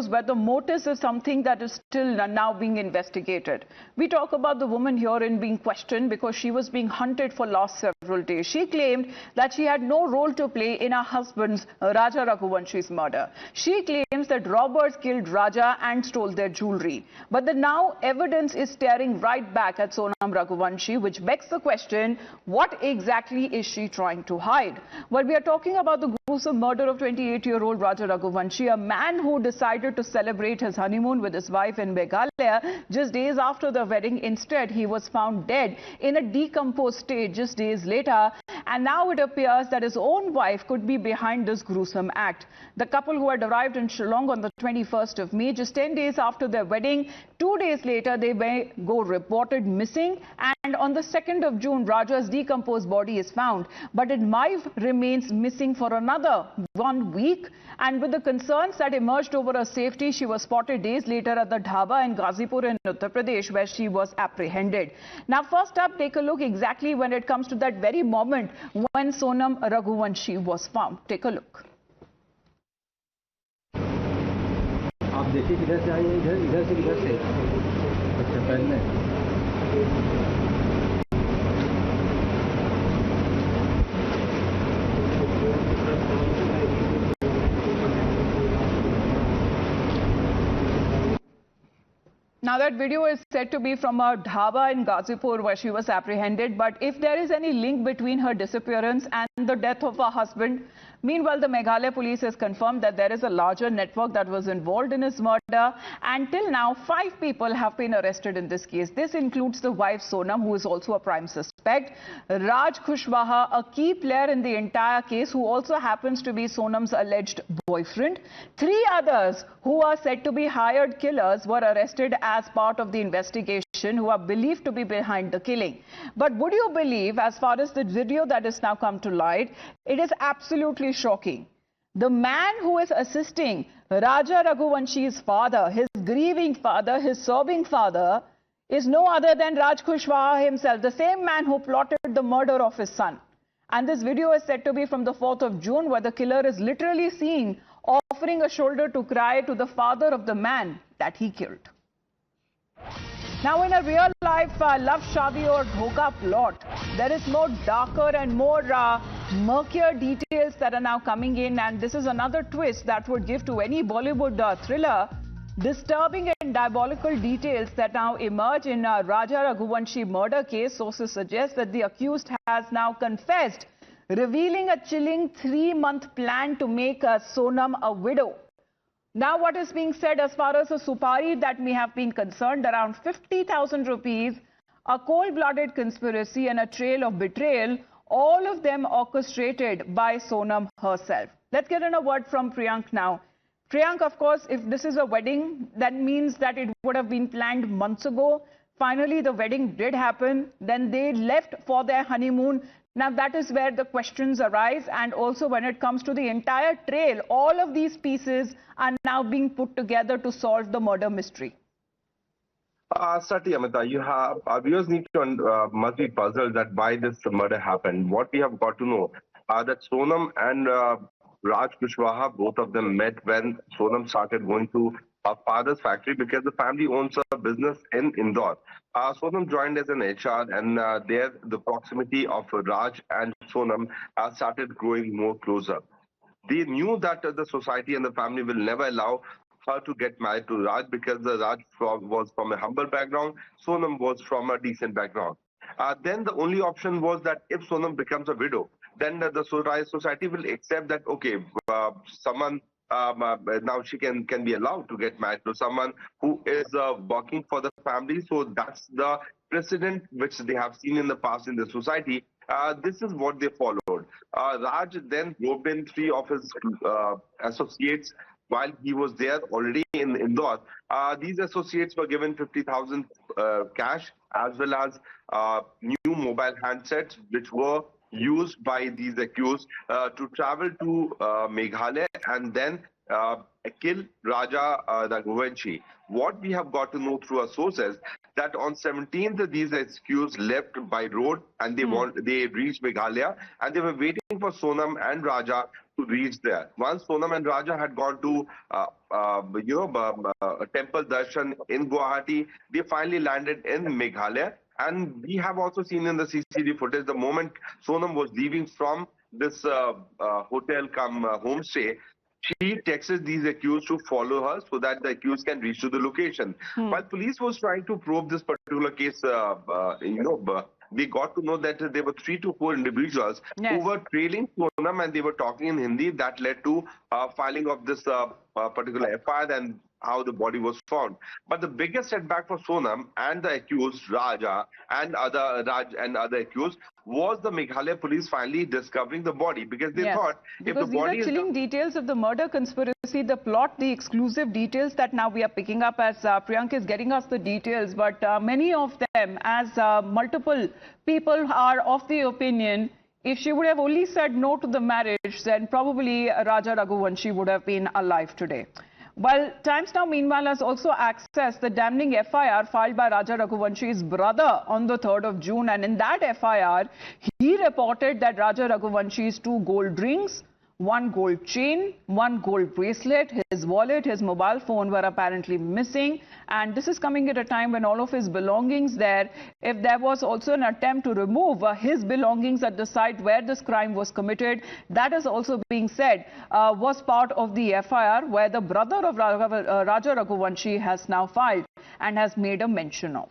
videos where the motive is something that is still now being investigated. We talk about the woman herein being questioned because she was being hunted for last several days. She claimed that she had no role to play in her husband's Raja Raghuvanshi's murder. She claims that robbers killed Raja and stole their jewelry. But the now evidence is staring right back at Sonam Raghuvanshi, which begs the question, what exactly is she trying to hide? Well, we are talking about the gruesome murder of 28-year-old Raja Raghuvanshi, a man who decided to celebrate his honeymoon with his wife in Meghalaya just days after the wedding. Instead, he was found dead in a decomposed state just days later. And now it appears that his own wife could be behind this gruesome act. The couple who had arrived in Shillong on the 21st of May, just 10 days after their wedding, 2 days later, they were reported missing. And on the 2nd of June, Raja's decomposed body is found. But his wife remains missing for another 1 week. And with the concerns that emerged over her safety, she was spotted days later at the dhaba in Ghazipur in Uttar Pradesh, where she was apprehended. Now, first up, take a look exactly when it comes to that very moment when Sonam Raghuvanshi was found. Take a look. आप देखिए किधर से आई है, इधर से किधर से अच्छा पहले Now, that video is said to be from a dhaba in Ghazipur where she was apprehended. But if there is any link between her disappearance and the death of her husband, meanwhile, the Meghalaya police has confirmed that there is a larger network that was involved in his murder. And till now, 5 people have been arrested in this case. This includes the wife Sonam, who is also a prime suspect, Raj Kushwaha, a key player in the entire case, who also happens to be Sonam's alleged boyfriend. 3 others who are said to be hired killers were arrested as part of the investigation, who are believed to be behind the killing. But would you believe, as far as the video that has now come to light, it is absolutely shocking. The man who is assisting Raja Raghuvanshi's father, his grieving father, his sobbing father, is no other than Raj Kushwaha himself, the same man who plotted the murder of his son. And this video is said to be from the 4th of June, where the killer is literally seen offering a shoulder to cry to the father of the man that he killed. Now, in a real-life love shadi or dhoka plot, there is more darker and more murkier details that are now coming in, and this is another twist that would give to any Bollywood thriller disturbing and diabolical details that now emerge in Raja Raghuvanshi murder case. Sources suggest that the accused has now confessed, revealing a chilling 3-month plan to make Sonam a widow. Now, what is being said as far as the supari that may have been concerned, around 50,000 rupees, a cold-blooded conspiracy and a trail of betrayal, all of them orchestrated by Sonam herself. Let's get in a word from Priyank now. Priyank, of course, if this is a wedding, that means that it would have been planned months ago. Finally, the wedding did happen. Then they left for their honeymoon. Now, that is where the questions arise. And also, when it comes to the entire trail, all of these pieces are now being put together to solve the murder mystery. Certainly, Amita, you have our viewers must be puzzled that why this murder happened. What we have got to know that Sonam and Raj Kushwaha, both of them met when Sonam started going to her father's factory because the family owns a business in Indore. Sonam joined as an HR, and there the proximity of Raj and Sonam started growing more closer. They knew that the society and the family will never allow her to get married to Raj because Raj was from a humble background, Sonam was from a decent background. Then the only option was that if Sonam becomes a widow, then the society will accept that, okay, someone now she can be allowed to get married to someone who is working for the family. So that's the precedent which they have seen in the past in the society. This is what they followed. Raj then roped in 3 of his associates while he was there already in Indore. These associates were given 50,000 cash as well as new mobile handsets, which were used by these accused to travel to Meghalaya and then kill Raja Raghuvanshi. What we have got to know through our sources that on 17th these accused left by road and they reached Meghalaya and they were waiting for Sonam and Raja to reach there. Once Sonam and Raja had gone to, Temple Darshan in Guwahati, they finally landed in Meghalaya. And we have also seen in the CCTV footage the moment Sonam was leaving from this hotel come homestay, she texts these accused to follow her so that the accused can reach to the location. While police was trying to probe this particular case, they got to know that there were 3 to 4 individuals who were trailing Sonam and they were talking in Hindi. That led to filing of this particular FIR and how the body was found. But the biggest setback for Sonam and the accused Raja and other accused was the Meghalaya police finally discovering the body, because they thought if the body these are chilling details of the murder conspiracy, the plot, the exclusive details that now we are picking up as Priyank is getting us the details. But many of them, as multiple people are of the opinion, if she would have only said no to the marriage, then probably Raja Raghuvanshi would have been alive today. Well, Times Now meanwhile has also accessed the damning FIR filed by Raja Raghuvanshi's brother on the 3rd of June. And in that FIR, he reported that Raja Raghuvanshi's 2 gold rings, 1 gold chain, 1 gold bracelet, his wallet, his mobile phone were apparently missing. And this is coming at a time when all of his belongings there, if there was also an attempt to remove his belongings at the site where this crime was committed, that is also being said was part of the FIR where the brother of Raja Raghuvanshi has now filed and has made a mention of.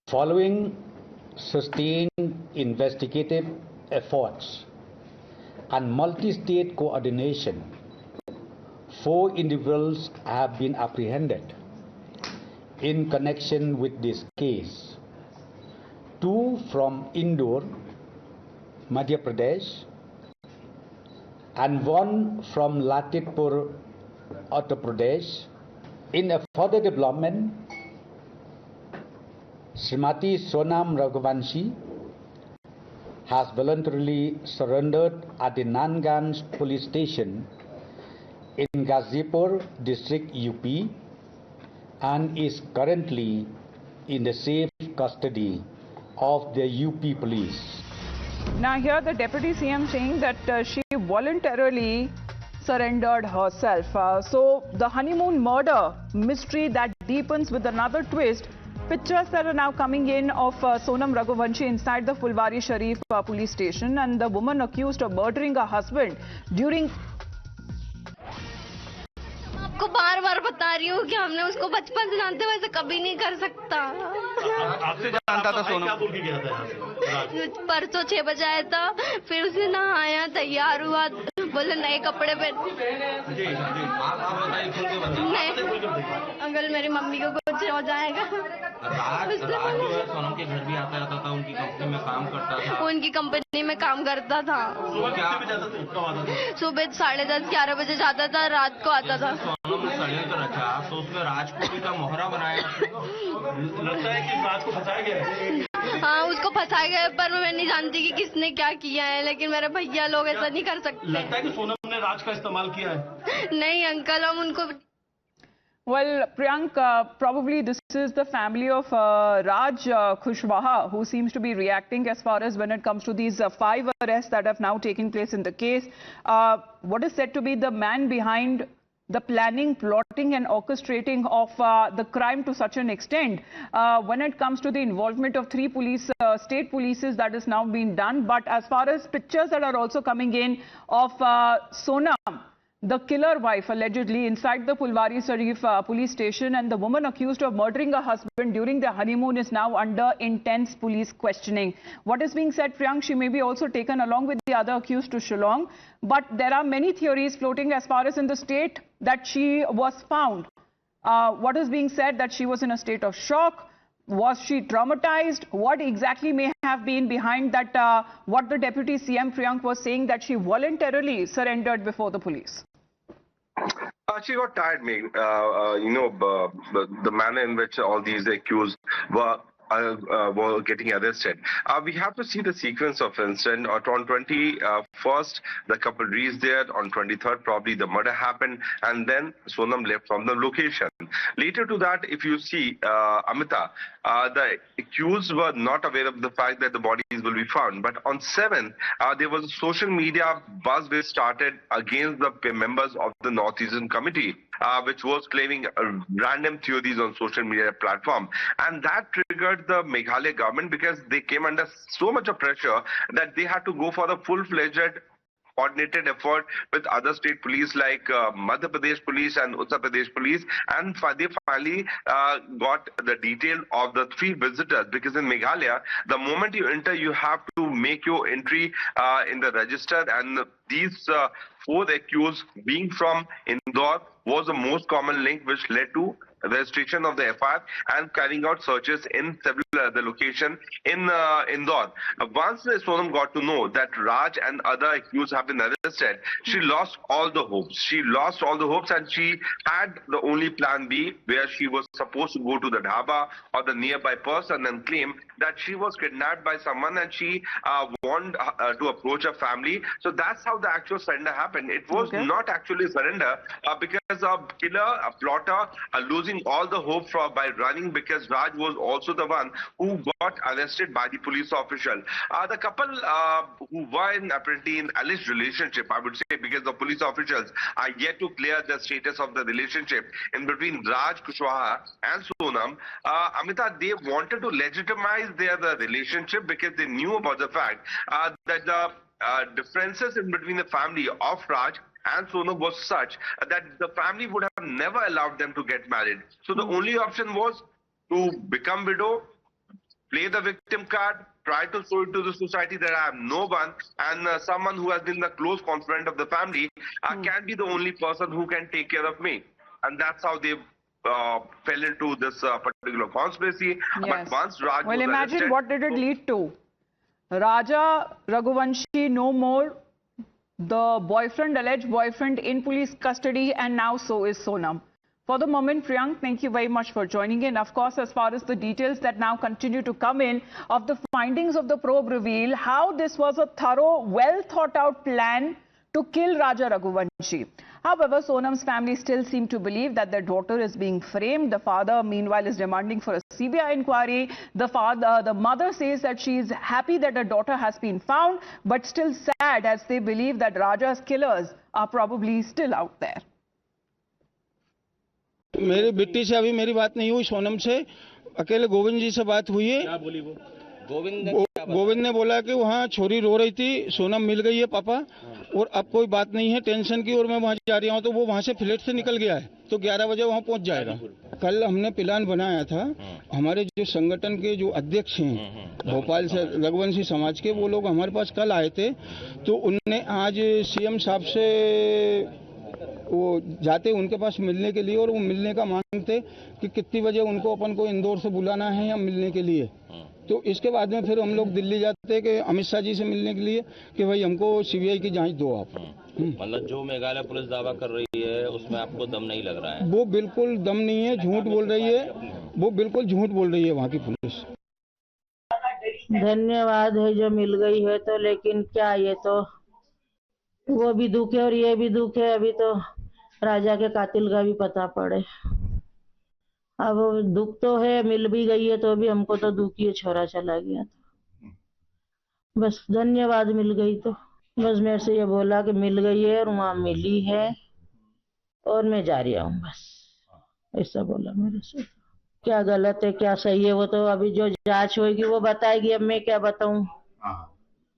Following sustained investigative efforts and multi-state coordination, 4 individuals have been apprehended in connection with this case. 2 from Indore, Madhya Pradesh, and 1 from Latitpur, Uttar Pradesh. In a further development, Srimati Sonam Raghuvanshi has voluntarily surrendered at the Nanganj police station in Ghazipur district UP and is currently in the safe custody of the UP police. Now here the Deputy CM saying that she voluntarily surrendered herself. So the honeymoon murder mystery that deepens with another twist. Pictures that are now coming in of Sonam Raghuvanshi inside the Fulwari Sharif police station, and the woman accused of murdering her husband during... आपको बार-बार बता रही हूँ कि हमने उसको बचपन से जानते हैं, वैसे कभी नहीं कर सकता। आपसे जानता था सोनम? क्या बोल के गया था? परसों 6 बजे आया था, फिर उसने नहाया, तैयार हुआ, बोले नए कपड़े पहन। जी, आप बताइए, खुल के बताइए। अंकल मेरी मम्मी को कुछ हो जाएगा। राज जो है सोनम के घर भी आता जाता था, उनकी कंपनी में काम करता था। उनकी कंपनी में काम करता था। सुबह 10:30-11 बजे जाता था, रात को आता था। सोनम ने षड्यंत्र रचा, तो उसमें राज को भी का मोहरा बनाया। लगता है कि राज को फंसाया गया है। हाँ, उसको फंसाया गया है, पर मैं नहीं जानती कि किसने क्या किया है, लेकिन मेरे भैया लोग ऐसा नहीं कर सकते। लगता है कि सोनम ने राज का इस्तेमाल किया है। नहीं अंकल, हम उनको... Well, Priyank, probably this is the family of Raj Kushwaha, who seems to be reacting as far as when it comes to these 5 arrests that have now taken place in the case. What is said to be the man behind the planning, plotting and orchestrating of the crime to such an extent when it comes to the involvement of 3 police, state polices, that is now being done. But as far as pictures that are also coming in of Sonam, the killer wife allegedly inside the Fulwari Sharif police station, and the woman accused of murdering her husband during their honeymoon is now under intense police questioning. What is being said, Priyank, she may be also taken along with the other accused to Shillong, but there are many theories floating as far as in the state that she was found. What is being said that she was in a state of shock? Was she traumatized? What exactly may have been behind that, what the Deputy CM Priyank was saying, that she voluntarily surrendered before the police? She got tired, mate. The manner in which all these accused were getting arrested. We have to see the sequence of incident. On 21st, the couple reached there. On 23rd, probably the murder happened, and then Sonam left from the location. happen. Later to that, if you see, Amita, the accused were not aware of the fact that the bodies will be found. But on 7th, there was a social media buzz which started against the members of the Northeastern Committee, which was claiming random theories on social media platform. And that triggered the Meghalaya government because they came under so much of pressure that they had to go for the full-fledged coordinated effort with other state police like Madhya Pradesh police and Uttar Pradesh police, and they finally got the detail of the 3 visitors, because in Meghalaya, the moment you enter, you have to make your entry in the register, and these 4 accused being from Indore was the most common link which led to registration of the FIR and carrying out searches in several other locations in Indore. Once Sonam got to know that Raj and other accused have been arrested, she lost all the hopes. She lost all the hopes, and she had the only plan B, where she was supposed to go to the dhaba or the nearby person and claim that she was kidnapped by someone, and she wanted to approach her family. So that's how the actual surrender happened. It was not actually surrender because a killer, a plotter, losing all the hope by running, because Raj was also the one who got arrested by the police official. The couple who were apparently in alleged relationship, I would say, because the police officials are yet to clear the status of the relationship in between Raj Kushwaha and Sonam. Amita, they wanted to legitimize their relationship because they knew about the fact that the differences in between the family of Raj and Sonam was such that the family would have never allowed them to get married. So the only option was to become widow, play the victim card, try to show it to the society that I have no one, and someone who has been the close confidant of the family can be the only person who can take care of me. And that's how they fell into this particular conspiracy. Yes. But once Raj well, was imagine arrested, what did it lead to? Raja Raghuvanshi no more, the boyfriend, alleged boyfriend, in police custody, and now so is Sonam. For the moment, Priyank, thank you very much for joining in. Of course, as far as the details that now continue to come in of the findings of the probe reveal how this was a thorough, well thought out plan to kill Raja Raghuvanshi. However, Sonam's family still seem to believe that their daughter is being framed. The father, meanwhile, is demanding for a CBI inquiry. The mother says that she is happy that her daughter has been found, but still sad as they believe that Raja's killers are probably still out there. मेरी बेटी से अभी मेरी बात नहीं हुई, सोनम से अकेले गोविंद जी से बात हुई है। क्या बोली वो? गोविंद ने बोला कि वहाँ छोरी रो रही थी, सोनम मिल गई है पापा, और अब कोई बात नहीं है टेंशन की, और मैं वहाँ जा रहा हूँ। तो वो वहाँ से फ्लैट से निकल गया है, तो 11 बजे वहाँ पहुँच जाएगा। कल हमने प्लान बनाया था, हमारे जो संगठन के जो अध्यक्ष हैं भोपाल से, रघुवंशी समाज के, वो लोग हमारे पास कल आए थे। तो उनने आज सीएम साहब से वो जाते उनके पास मिलने के लिए, और वो मिलने का मांगते कि कितनी बजे उनको अपन को इंदौर से बुलाना है या मिलने के लिए। तो इसके बाद में फिर हम लोग दिल्ली जाते हैं कि अमित शाह जी से मिलने के लिए कि भाई हमको सीबीआई की जांच दो आप। मतलब जो मेघालय पुलिस दावा कर रही है उसमें आपको दम नहीं लग रहा है? वो बिल्कुल दम नहीं है, झूठ बोल रही है, वो बिल्कुल झूठ बोल रही है वहाँ की पुलिस। धन्यवाद है जो मिल गई है, तो लेकिन क्या, ये तो वो भी दुख है और ये भी दुख है। अभी तो राजा के कातिल का भी पता पड़े। अब दुख तो है, मिल भी गई है, तो भी हमको तो दुख ही, छोरा चला गया तो बस धन्यवाद, मिल गई तो बस मेरे से ये बोला कि मिल गई है और वहाँ मिली है और मैं जा रही हूँ, बस ऐसा बोला मेरे से। क्या गलत है क्या सही है वो तो अभी जो जांच होगी वो बताएगी, अब मैं क्या बताऊँ।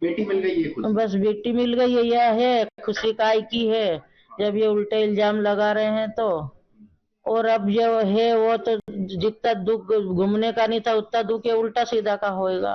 बेटी मिल गई है, बस बेटी मिल गई है, यह है खुशी काय की है जब ये उल्टे इल्जाम लगा रहे हैं तो। और अब जो है वो तो जितना दुख घूमने का नहीं था उतना दुख ये उल्टा सीधा का होएगा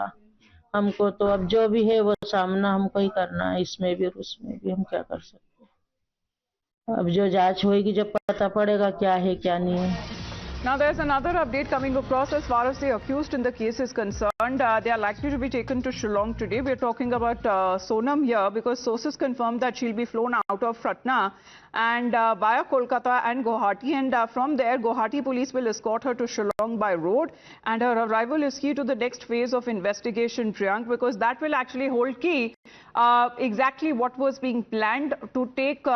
हमको। तो अब जो भी है वो सामना हमको ही करना है, इसमें भी और उसमें भी। हम क्या कर सकते हैं, अब जो जांच होएगी जब पता पड़ेगा क्या है क्या नहीं है। Now there's another update coming across as far as the accused in the case is concerned. They are likely to be taken to Shillong today. We're talking about Sonam here because sources confirmed that she'll be flown out of Ratna and via Kolkata and Guwahati, and from there Guwahati police will escort her to Shillong by road, and her arrival is key to the next phase of investigation, Priyank, because that will actually hold key exactly what was being planned to take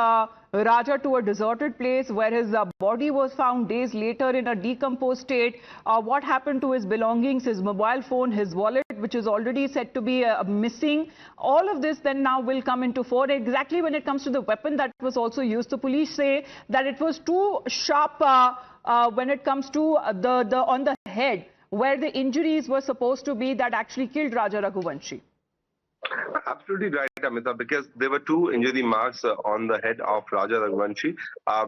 Raja to a deserted place where his body was found days later in a decomposed state. What happened to his belongings, his mobile phone, his wallet, which is already said to be missing. All of this then now will come into fore. Exactly when it comes to the weapon that was also used, the police say that it was too sharp when it comes to on the head, where the injuries were supposed to be that actually killed Raja Raghuvanshi. Absolutely right, Amita, because there were two injury marks on the head of Raja Raghuvanshi,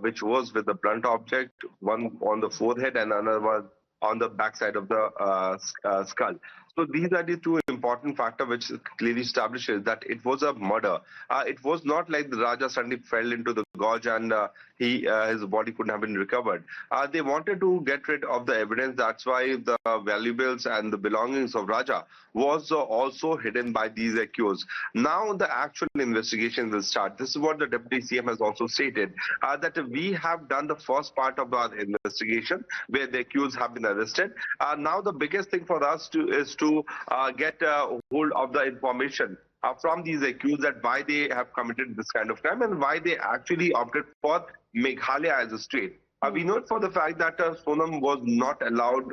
which was with the blunt object, one on the forehead and another one on the backside of the skull. So these are the two important factors which clearly establishes that it was a murder. It was not like the Raja suddenly fell into the gorge and his body couldn't have been recovered. They wanted to get rid of the evidence. That's why the valuables and the belongings of Raja was also hidden by these accused. Now the actual investigation will start. This is what the Deputy CM has also stated, that we have done the first part of our investigation where the accused have been arrested. Now the biggest thing for us is to get hold of the information from these accused, that why they have committed this kind of crime and why they actually opted for Meghalaya as a state. We know for the fact that Sonam was not allowed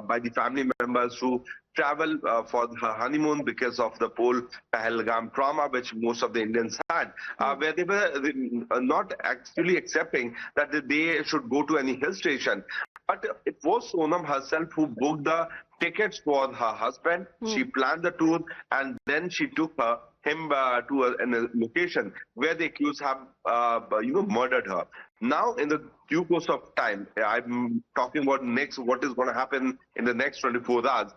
by the family members to travel for her honeymoon because of the whole Pahalgam trauma which most of the Indians had, where they were not actually accepting that they should go to any hill station. But it was Sonam herself who booked the tickets for her husband. She planned the tour and then she took him to a location where the accused have murdered her. Now, in the due course of time, I'm talking about what is going to happen in the next 24 hours.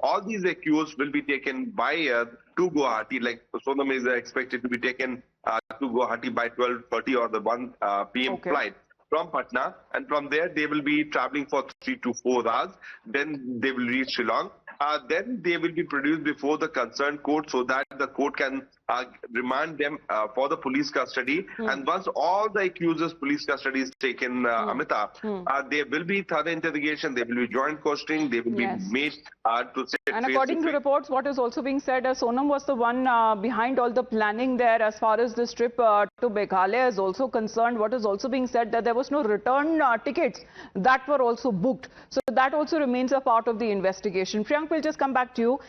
All these accused will be taken by to Guwahati. Like Sonam is expected to be taken to Guwahati by 12:30 or the 1 p.m. flight from Patna, and from there they will be traveling for 3 to 4 hours. Then they will reach Shillong. Then they will be produced before the concerned court so that the court can remand them for the police custody. And once all the accusers' police custody is taken, Amita, there will be thorough interrogation, there will be joint questioning, they will be made to sit. And according to reports, what is also being said, Sonam was the one behind all the planning there as far as this trip to Meghalaya is also concerned. What is also being said that there was no return tickets that were also booked. So that also remains a part of the investigation. Priyank, we'll just come back to you.